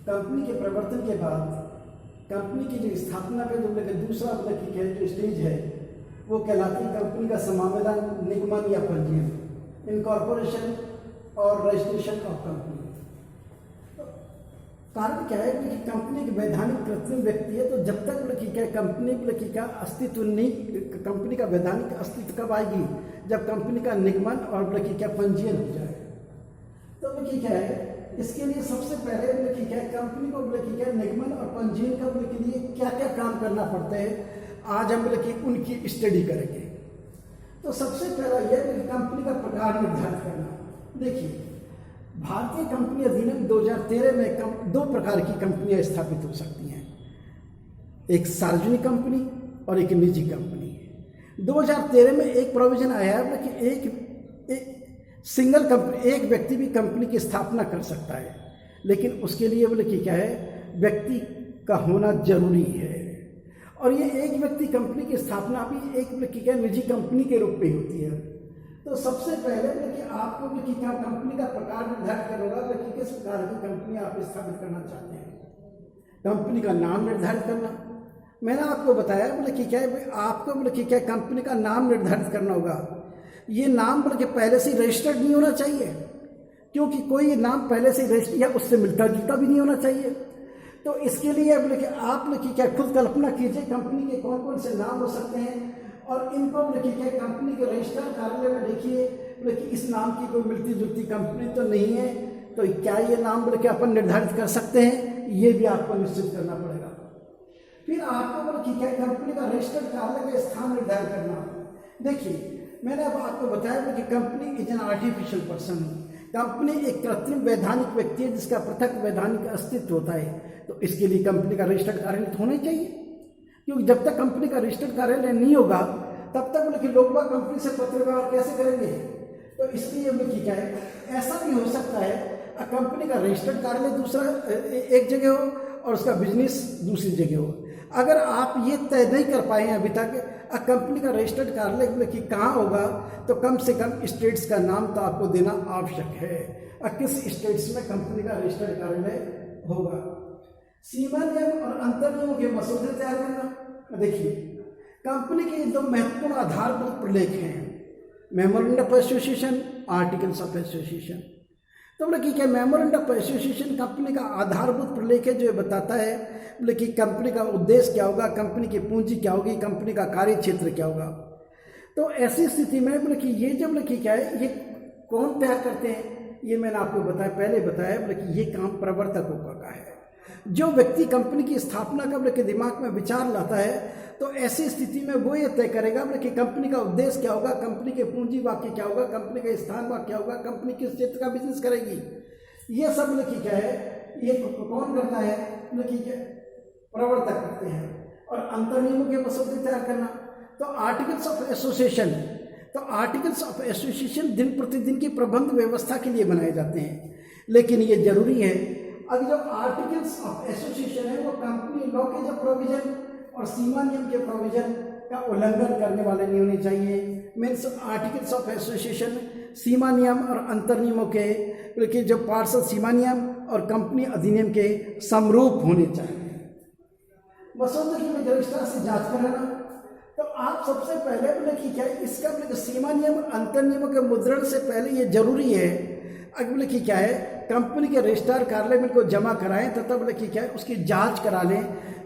Company के प्रवर्तन के बाद कंपनी की जो स्थापना का जो दूसरा जो स्टेज है वो कहलाती है कंपनी का समावेदन, निगमन या पंजीयन, इनकॉर्पोरेशन और रजिस्ट्रेशन ऑफ कंपनी। कारण क्या है कि कंपनी एक वैधानिक कृत्रिम व्यक्ति है, तो जब तक कंपनी का अस्तित्व नहीं, कंपनी का वैधानिक अस्तित्व कब आएगी, जब कंपनी का निगमन और पंजीयन हो जाए। तो क्या है, इसके लिए सबसे पहले कंपनी को निगमन और पंजीयन का के लिए क्या क्या काम करना पड़ता है, आज हम उनकी स्टडी करेंगे। तो सबसे पहला यह है कि कंपनी का प्रकार निर्धारित करना। देखिए, भारतीय कंपनी अधिनियम 2013 में दो प्रकार की कंपनियां स्थापित हो सकती हैं, एक सार्वजनिक कंपनी और एक निजी कंपनी। 2013 में एक प्रोविजन आया है कि एक सिंगल कंपनी, एक व्यक्ति भी कंपनी की स्थापना कर सकता है, लेकिन उसके लिए क्या है, व्यक्ति का होना जरूरी है। और ये एक व्यक्ति कंपनी की स्थापना भी एक निजी कंपनी के रूप में होती है। तो सबसे पहले कि आपको कंपनी का प्रकार निर्धारित करना होगा कि किस प्रकार की कंपनी आप स्थापित करना चाहते हैं। कंपनी का नाम निर्धारित करना, मैंने आपको बताया आपको कंपनी का नाम निर्धारित करना होगा। ये नाम पहले से रजिस्टर्ड नहीं होना चाहिए, क्योंकि कोई नाम पहले से रजिस्टर या उससे मिलता जुलता भी नहीं होना चाहिए। तो इसके लिए आप खुद कल्पना कीजिए कंपनी के कौन कौन से नाम हो सकते हैं, और इनको कंपनी के रजिस्टर कार्यालय में देखिए कि इस नाम की कोई मिलती जुलती कंपनी तो नहीं है, तो क्या ये नाम अपन निर्धारित कर सकते हैं, ये भी आपको निश्चित करना पड़ेगा। फिर आपको कंपनी का रजिस्टर कार्यालय का स्थान निर्धारित करना। देखिए, मैंने अब आपको बताया कि company is an artificial person, company एक कृत्रिम वैधानिक व्यक्ति है जिसका पृथक वैधानिक अस्तित्व होता है। तो इसके लिए कंपनी का रजिस्टर्ड कार्यालय होना चाहिए, क्योंकि जब तक कंपनी का रजिस्टर्ड कार्यालय नहीं होगा तब तक लोग कंपनी से पत्र व्यवहार कैसे करेंगे। तो इसलिए क्या है, ऐसा भी हो सकता है कंपनी का रजिस्टर्ड कार्यालय दूसरा एक जगह हो और उसका बिजनेस दूसरी जगह हो। अगर आप ये तय नहीं कर पाए हैं अभी तक कंपनी का रजिस्टर्ड कार्यालय कहाँ होगा, तो कम से कम स्टेट्स का नाम तो आपको देना आवश्यक है, किस स्टेट्स में कंपनी का रजिस्टर्ड कार्यालय होगा। सीमा नियम और अंतर नियमों के मसौदे तैयार करना। देखिए, कंपनी के दो महत्वपूर्ण आधारभूत प्रलेख हैं, memorandum of association, articles of association. तो मेमोरेंडम ऑफ एसोसिएशन कंपनी का आधारभूत प्रलेख है, जो बताता है कि कंपनी का उद्देश्य क्या होगा, कंपनी की पूंजी क्या होगी, कंपनी का कार्य क्षेत्र क्या होगा। तो ऐसी स्थिति में ये जब क्या है, ये कौन तैयार करते हैं, ये मैंने आपको पहले बताया ये काम प्रवर्तकों का है। जो व्यक्ति कंपनी की स्थापना का दिमाग में विचार लाता है, तो ऐसी स्थिति में वो ये तय करेगा कि कंपनी का उद्देश्य क्या होगा, कंपनी के पूंजी वाक्य क्या होगा, कंपनी का स्थान वाक्य क्या होगा, कंपनी किस क्षेत्र का बिजनेस करेगी। ये सब क्या है, ये कौन करता है, प्रवर्तक करते हैं। और अंतर नियमों के मसौदे तैयार करना, तो आर्टिकल्स ऑफ एसोसिएशन, तो आर्टिकल्स ऑफ एसोसिएशन दिन प्रतिदिन की प्रबंध व्यवस्था के लिए बनाए जाते हैं, लेकिन ये जरूरी है। अब जो आर्टिकल्स ऑफ एसोसिएशन है वो कंपनी लॉ के जो प्रोविजन और सीमा नियम के प्रोविजन का उल्लंघन करने वाले नहीं होने चाहिए। मीन्स आर्टिकल्स ऑफ एसोसिएशन सीमा नियम और अंतर नियमों के जो पार्षद सीमा नियम और कंपनी अधिनियम के समरूप होने चाहिए। मसौदे की रजिस्ट्रार से जांच कराना, तो आप सबसे पहले क्या इसका सीमा नियम अंतर नियमों के मुद्रण से पहले ये जरूरी है, अगर क्या है कंपनी के रजिस्ट्रार कार्यालय में को जमा कराएं तथा क्या है उसकी जांच करा लें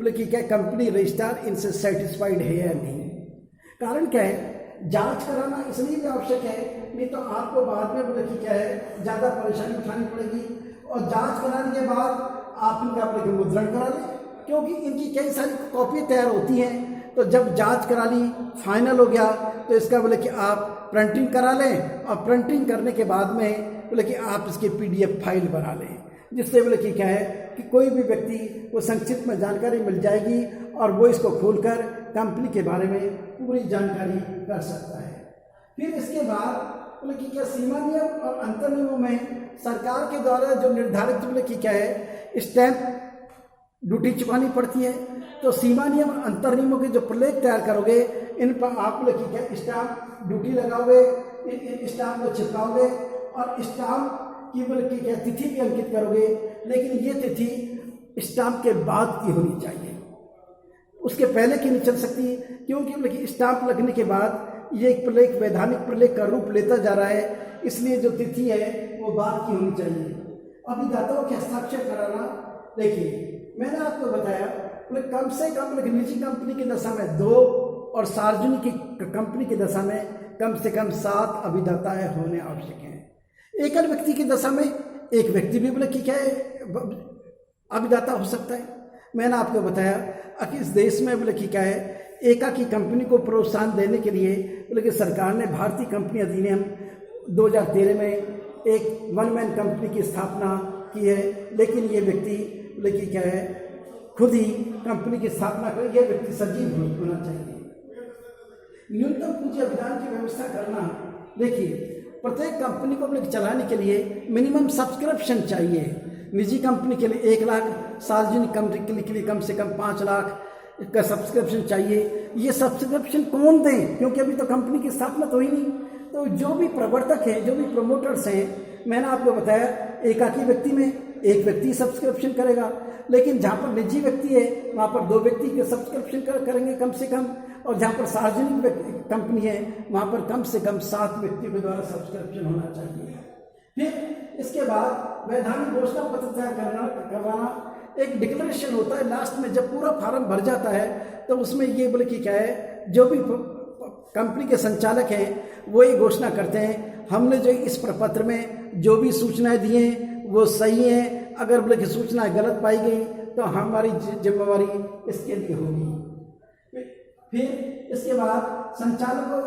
क्या कंपनी रजिस्ट्रार इनसे सेटिस्फाइड है या नहीं। कारण क्या है, जांच कराना इसलिए भी आवश्यक है, नहीं तो आपको बाद में क्या है ज़्यादा परेशानी उठानी पड़ेगी। और जांच कराने के बाद आप इनका मुद्रण करा लें, क्योंकि इनकी कई सारी कॉपी तैयार होती हैं। तो जब जांच करा ली, फाइनल हो गया, तो इसका कि आप प्रिंटिंग करा लें, और प्रिंटिंग करने के बाद में कि आप इसकी PDF फाइल बना लें, जिससे क्या है कि कोई भी व्यक्ति को संक्षिप्त में जानकारी मिल जाएगी और वो इसको खोलकर कंपनी के बारे में पूरी जानकारी कर सकता है। फिर इसके बाद क्या सीमा नियम और अंतर नियमों में सरकार के द्वारा जो निर्धारित क्या है स्टैंप ड्यूटी चुकानी पड़ती है। तो सीमा नियम और अंतर नियमों के जो प्रलेख तैयार करोगे, इन पर आप क्या स्टाम्प ड्यूटी लगाओगे, स्टाम्प को चिपकाओगे और स्टाम्प की क्या तिथि भी अंकित करोगे। लेकिन ये तिथि स्टाम्प के बाद की होनी चाहिए, उसके पहले की नहीं चल सकती, क्योंकि स्टाम्प लगने के बाद ये एक प्रलेख वैधानिक प्रलेख का रूप लेता जा रहा है, इसलिए जो तिथि है वो बाद की होनी चाहिए। अभिदाताओं के हस्ताक्षर कराना, देखिए मैंने आपको बताया कम से कम निजी कंपनी की दशा में 2 और सार्वजनिक कंपनी की दशा में कम से कम 7 अभिदाताएं होने आवश्यक हैं। एकल व्यक्ति की दशा में एक व्यक्ति भी क्या है अभिदाता हो सकता है। मैंने आपको बताया कि इस देश में क्या है एकाकी कंपनी को प्रोत्साहन देने के लिए कि सरकार ने भारतीय कंपनी अधिनियम 2013 में एक 1 मैन कंपनी की स्थापना की है, लेकिन ये व्यक्ति क्या है खुद ही कंपनी की स्थापना कर, यह व्यक्ति सजीव होना चाहिए। न्यूनतम पूंजी अभियान की व्यवस्था करना, देखिए प्रत्येक कंपनी को चलाने के लिए मिनिमम सब्सक्रिप्शन चाहिए। निजी कंपनी के लिए 1 लाख, सार्वजनिक कंपनी के लिए कम से कम 5 लाख का सब्सक्रिप्शन चाहिए। ये सब्सक्रिप्शन कौन दें, क्योंकि अभी तो कंपनी की स्थापना तो ही नहीं। तो जो भी प्रवर्तक हैं, जो भी प्रमोटर्स हैं, मैंने आपको बताया एकाकी व्यक्ति में एक व्यक्ति सब्सक्रिप्शन करेगा, लेकिन जहाँ पर निजी व्यक्ति है वहाँ पर 2 व्यक्ति के सब्सक्रिप्शन करेंगे कम से कम, और जहाँ पर सार्वजनिक कंपनी है वहाँ पर कम से कम 7 व्यक्तियों के द्वारा सब्सक्रिप्शन होना चाहिए। फिर इसके बाद वैधानिक घोषणा पत्र तैयार करवाना, एक डिक्लेरेशन होता है लास्ट में, जब पूरा फार्म भर जाता है तो उसमें ये क्या है जो भी कंपनी के संचालक हैं वो ये घोषणा करते हैं हमने जो इस प्रपत्र में जो भी सूचनाएं दी हैं वो सही हैं, अगर कि सूचना गलत पाई गई तो हमारी जिम्मेवारी इसके लिए होगी। फिर इसके बाद संचालकों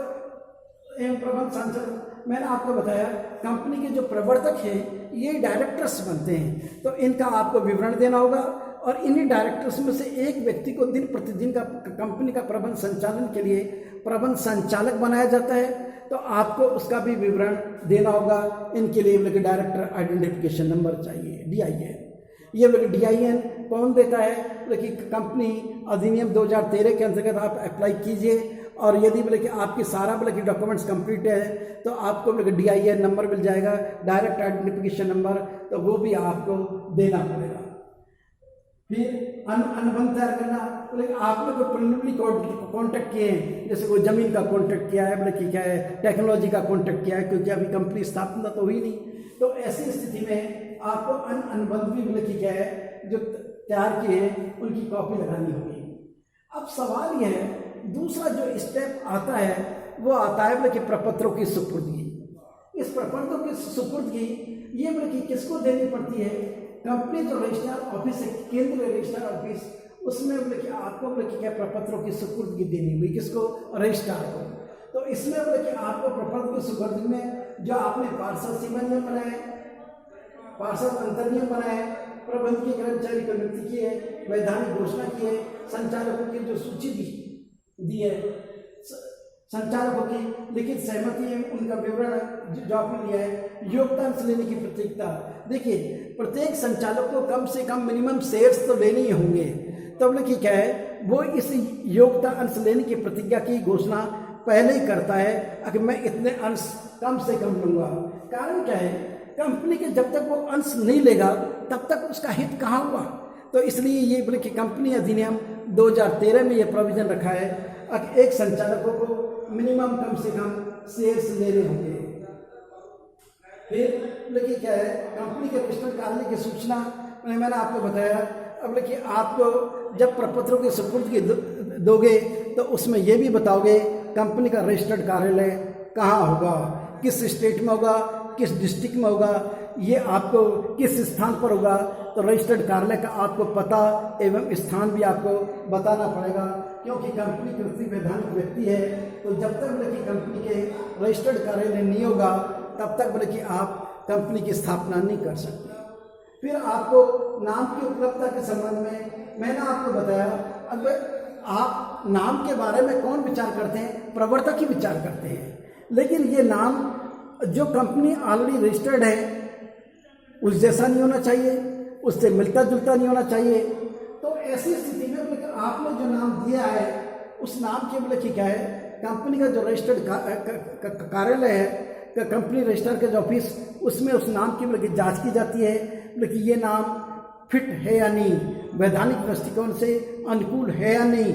एवं प्रबंध संचालक, मैंने आपको बताया कंपनी के जो प्रवर्तक हैं ये डायरेक्टर्स बनते हैं, तो इनका आपको विवरण देना होगा, और इन्हीं डायरेक्टर्स में से एक व्यक्ति को दिन प्रतिदिन का कंपनी का प्रबंध संचालन के लिए प्रबंध संचालक बनाया जाता है, तो आपको उसका भी विवरण देना होगा। इनके लिए डायरेक्टर आइडेंटिफिकेशन नंबर चाहिए, DIN। ये DIN कौन देता है, कंपनी अधिनियम 2013 के अंतर्गत आप अप्लाई कीजिए, और यदि कि आपकी सारा डॉक्यूमेंट्स कंप्लीट है तो आपको DIN नंबर मिल जाएगा, डायरेक्ट आइडेंटिफिकेशन नंबर, तो वो भी आपको देना पड़ेगा। फिर अनुबंध तैयार करना, आपने कोई प्रिलिमिनरी कॉन्टेक्ट किए हैं, जैसे कोई जमीन का कॉन्टेक्ट किया है, क्या है टेक्नोलॉजी का कॉन्टेक्ट किया है, क्योंकि अभी कंपनी स्थापना तो हुई नहीं, तो ऐसी स्थिति में आपको अनुबंध भी क्या है जो तैयार किए हैं उनकी कॉपी लगानी होगी। अब सवाल यह है, दूसरा जो स्टेप आता है वो आता है कि प्रपत्रों की सुपुर्दगी। इस प्रपत्रों की सुपुर्दगी ये किसको देनी पड़ती है, कंपनी जो रजिस्ट्रार ऑफिस है, केंद्रीय रजिस्ट्रार ऑफिस, उसमें आपको क्या प्रपत्रों की सुपुर्दगी देनी हुई, किसको, रजिस्ट्रार को। तो इसमें आपको प्रपत्र की सुपुर्दगी में जो आपने पार्षद सीमा नियम बनाए, पार्षद अंतर नियम बनाए, प्रबंधकीय कर्मचारी की नियुक्ति की है, वैधानिक घोषणा की है, संचालकों की जो सूची दी है, संचालकों की लिखित सहमति है, उनका विवरण जो आपने लिया है, योगदान से लेने की प्रतिज्ञा। देखिए प्रत्येक संचालक को कम से कम मिनिमम शेयर्स तो लेने ही होंगे, तब क्या है वो इस योग्यता अंश लेने की प्रतिज्ञा की घोषणा पहले ही करता है कि मैं इतने अंश कम से कम लूंगा। कारण क्या है, कंपनी के जब तक वो अंश नहीं लेगा तब तक उसका हित कहाँ हुआ। तो इसलिए ये कि कंपनी अधिनियम 2013 में ये प्रोविजन रखा है कि एक संचालकों को मिनिमम कम से कम शेयर्स लेने होंगे। फिर क्या है, कंपनी के रजिस्टर्ड कार्यालय की सूचना मैंने आपको बताया। अब आपको जब प्रपत्रों की सुपुर्दगी दोगे तो उसमें ये भी बताओगे कंपनी का रजिस्टर्ड कार्यालय कहाँ होगा, किस स्टेट में होगा, किस डिस्ट्रिक्ट में होगा, ये आपको किस स्थान पर होगा। तो रजिस्टर्ड कार्यालय का आपको पता एवं स्थान भी आपको बताना पड़ेगा, क्योंकि कंपनी कृषि वैधानिक व्यक्ति है, तो जब तक कंपनी के रजिस्टर्ड कार्यालय नहीं होगा तब तक आप कंपनी की स्थापना नहीं कर सकते। फिर आपको नाम की उपलब्धता के संबंध में मैंने आपको बताया, अगर आप नाम के बारे में कौन विचार करते हैं, प्रवर्तक ही विचार करते हैं, लेकिन ये नाम जो कंपनी ऑलरेडी रजिस्टर्ड है उस जैसा नहीं होना चाहिए, उससे मिलता जुलता नहीं होना चाहिए। तो ऐसी स्थिति में आपने जो नाम दिया है उस नाम के क्या है, कंपनी का जो रजिस्टर्ड कार्यालय है, कंपनी रजिस्टर के जो ऑफिस, उसमें उस नाम की जांच की जाती है कि ये नाम फिट है या नहीं। वैधानिक दृष्टिकोण से अनुकूल है या नहीं।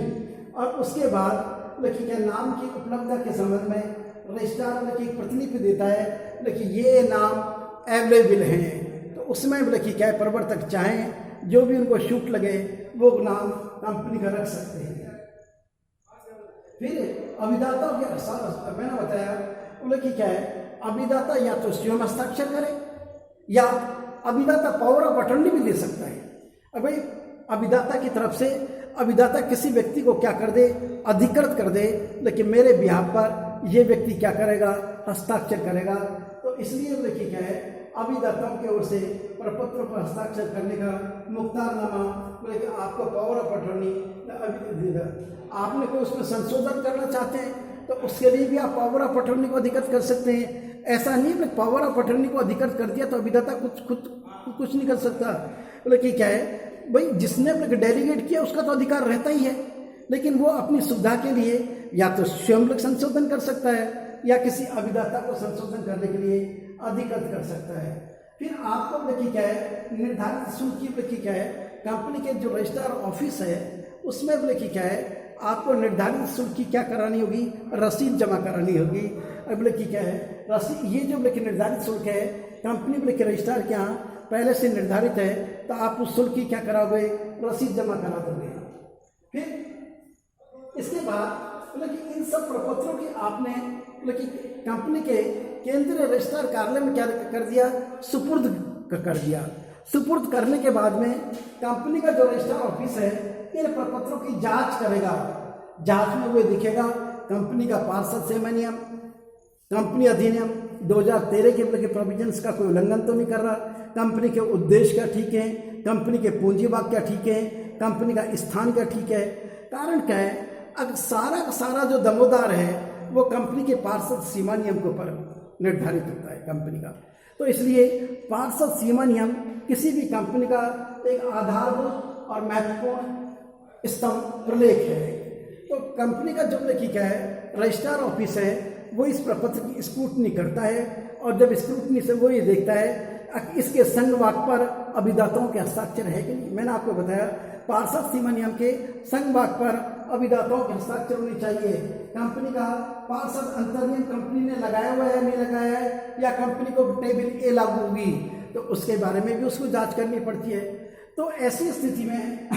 और उसके बाद लेकिन क्या नाम की उपलब्धता के संबंध में रजिस्ट्रार लेकिन प्रतिलिपि देता है लेकिन ये नाम अवेलेबल हैं, तो उसमें लेकिन क्या प्रवर्तक चाहें जो भी उनको शूट लगे वो नाम कंपनी का रख सकते हैं। फिर अभिदाता के मैंने बताया बोले कि क्या है, अभिदाता या तो स्वयं हस्ताक्षर करे या अभिदाता पावर ऑफ अटॉर्नी भी दे सकता है। अब भाई अभिदाता की तरफ से अभिदाता किसी व्यक्ति को क्या कर दे, अधिकृत कर दे, लेकिन मेरे बिहाफ पर ये व्यक्ति क्या करेगा, हस्ताक्षर करेगा। तो इसलिए देखिए क्या है, अभिदाताओं की ओर से प्रपत्र पर हस्ताक्षर करने का मुख्तारनामा बोले कि आपको पावर ऑफ अटॉर्नी आपने कोई उसमें संशोधन करना चाहते हैं तो उसके लिए भी आप पावर ऑफ अटॉर्नी को अधिकृत कर सकते हैं। ऐसा नहीं है पावर ऑफ अटॉर्नी को अधिकृत कर दिया तो अभिदाता कुछ नहीं कर सकता। बोले कि क्या है भाई, जिसने डेलीगेट किया उसका तो अधिकार रहता ही है, लेकिन वो अपनी सुविधा के लिए या तो स्वयं संशोधन कर सकता है या किसी अभिदाता को संशोधन करने के लिए अधिकृत कर सकता है। फिर आपको देखिए क्या है, निर्धारित शुल्क की देखिए क्या है, कंपनी के जो रजिस्ट्रार ऑफिस है उसमें देखिए क्या है, आपको निर्धारित शुल्क की क्या करानी होगी, रसीद जमा करानी होगी। अब बोले कि क्या है रसीद, ये जो लेकिन निर्धारित शुल्क है कंपनी बोले कि रजिस्ट्रार के यहाँ पहले से निर्धारित है, तो आप उस शुल्क की क्या कराओगे, रसीद जमा करा दोगे। फिर इसके बाद बोले कि इन सब प्रपत्रों की आपने बोले कि कंपनी के केंद्रीय रजिस्ट्रार कार्यालय में क्या कर दिया, सुपुर्द कर दिया। सुपुर्द करने के बाद में कंपनी का जो रजिस्ट्रार ऑफिस है इन प्रपत्रों की जांच करेगा। जांच में वो दिखेगा कंपनी का पार्षद सेवा नियम, कंपनी अधिनियम 2013 के प्रोविजंस का कोई उल्लंघन तो नहीं कर रहा, कंपनी के उद्देश्य क्या ठीक है, कंपनी के पूंजीवाद क्या ठीक है, कंपनी का स्थान क्या ठीक है। कारण क्या है, अगर सारा का सारा जो दमोदार है वो कंपनी के पार्षद सीमा नियम के ऊपर निर्धारित होता है कंपनी का। तो इसलिए पार्षद सीमा नियम किसी भी कंपनी का एक आधारभूत और महत्वपूर्ण स्तंभ प्रलेख है। तो कंपनी का जो लेखी क्या है, रजिस्ट्रार ऑफिस है, वो इस प्रपत्र की स्क्रूटनी करता है और जब स्क्रूटनी से वो ये देखता है इसके संघवाक पर अभिदाताओं के हस्ताक्षर है कि नहीं। मैंने आपको बताया पार्षद सीमा नियम के संघवाक पर अभिदाताओं के हस्ताक्षर होने चाहिए। कंपनी का पार्षद अंतर्नियम कंपनी ने लगाया हुआ है नहीं लगाया है, या कंपनी को टेबल ए लागू होगी तो उसके बारे में भी उसको जांच करनी पड़ती है। तो ऐसी स्थिति में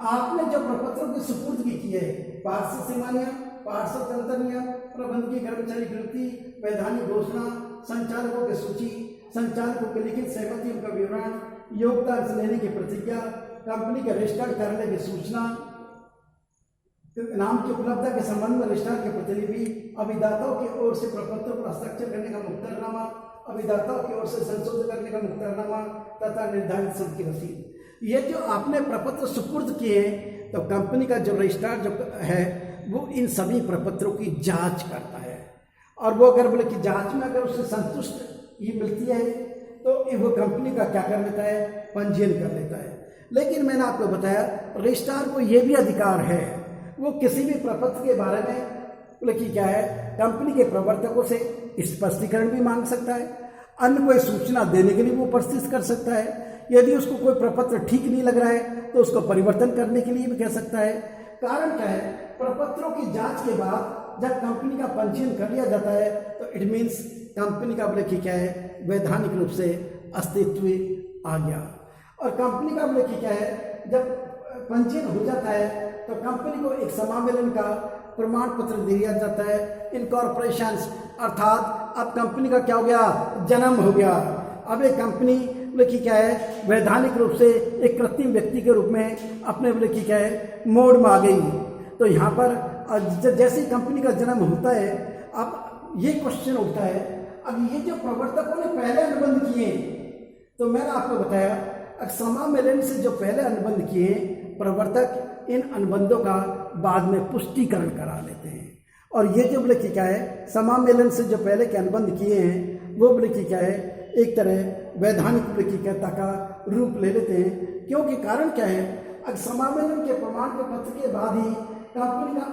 आपने जो प्रपत्रों की सुपुर्दगी की है, पार्षद सीमा नियम, पार्षद अंतर्नियम, प्रबंधकीय कर्मचारी गिनती, वैधानिक घोषणा, संचालकों की सूची, संचालकों के लिखित सहमति उनका विवरण, योगदान लेने की प्रतिज्ञा, कंपनी के रजिस्ट्रार कार्यालय की सूचना, नाम की उपलब्धता के संबंध में रजिस्ट्रार की प्रतिलिपि, अभिदाताओं की ओर से प्रपत्रों पर हस्ताक्षर करने का मुख्तारनामा, अभिदाताओं की ओर से संशोधन करने का मुख्तारनामा तथा निर्धारित शुल्क की रसीद। ये जो आपने प्रपत्र सुपुर्द किए हैं तो कंपनी का जो रजिस्ट्रार जो है वो इन सभी प्रपत्रों की जांच करता है, और वो अगर बोले कि जांच में अगर उसे संतुष्ट ये मिलती है तो वो कंपनी का क्या कर लेता है, पंजीयन कर लेता है। लेकिन मैंने आपको बताया रजिस्ट्रार को ये भी अधिकार है, वो किसी भी प्रपत्र के बारे में बोले कि क्या है, कंपनी के प्रवर्तकों से स्पष्टीकरण भी मांग सकता है, अन्य कोई सूचना देने के लिए वो उपस्थित कर सकता है। यदि उसको कोई प्रपत्र ठीक नहीं लग रहा है तो उसको परिवर्तन करने के लिए भी कह सकता है। कारण क्या है, प्रपत्रों की जांच के बाद जब कंपनी का पंजीयन कर लिया जाता है तो इट मीन्स कंपनी का बोले कि क्या है, वैधानिक रूप से अस्तित्व आ गया। और कंपनी का बोले कि क्या है, जब पंजीयन हो जाता है तो कंपनी को एक समामेलन का प्रमाण पत्र दिया जाता है, इनकॉर्पोरेशन, अर्थात अब कंपनी का क्या हो गया, जन्म हो गया। अब एक कंपनी बोले कि क्या है, वैधानिक रूप से एक कृत्रिम व्यक्ति के रूप में अपने बोले कि क्या है मोड में आ गई। तो यहाँ पर जैसे ही कंपनी का जन्म होता है, अब ये क्वेश्चन उठता है, अब ये जो प्रवर्तकों ने पहले अनुबंध किए, तो मैंने आपको बताया समामेलन से जो पहले अनुबंध किए प्रवर्तक इन अनुबंधों का बाद में पुष्टिकरण करा लेते हैं। और ये जो बोले कि क्या है, समामेलन से जो पहले के अनुबंध किए हैं वो बोले कि क्या है, एक तरह वैधानिक प्रक्रिया का रूप ले लेते हैं। क्योंकि कारण क्या है, समामेलन के प्रमाण पत्र के बाद ही कंपनी का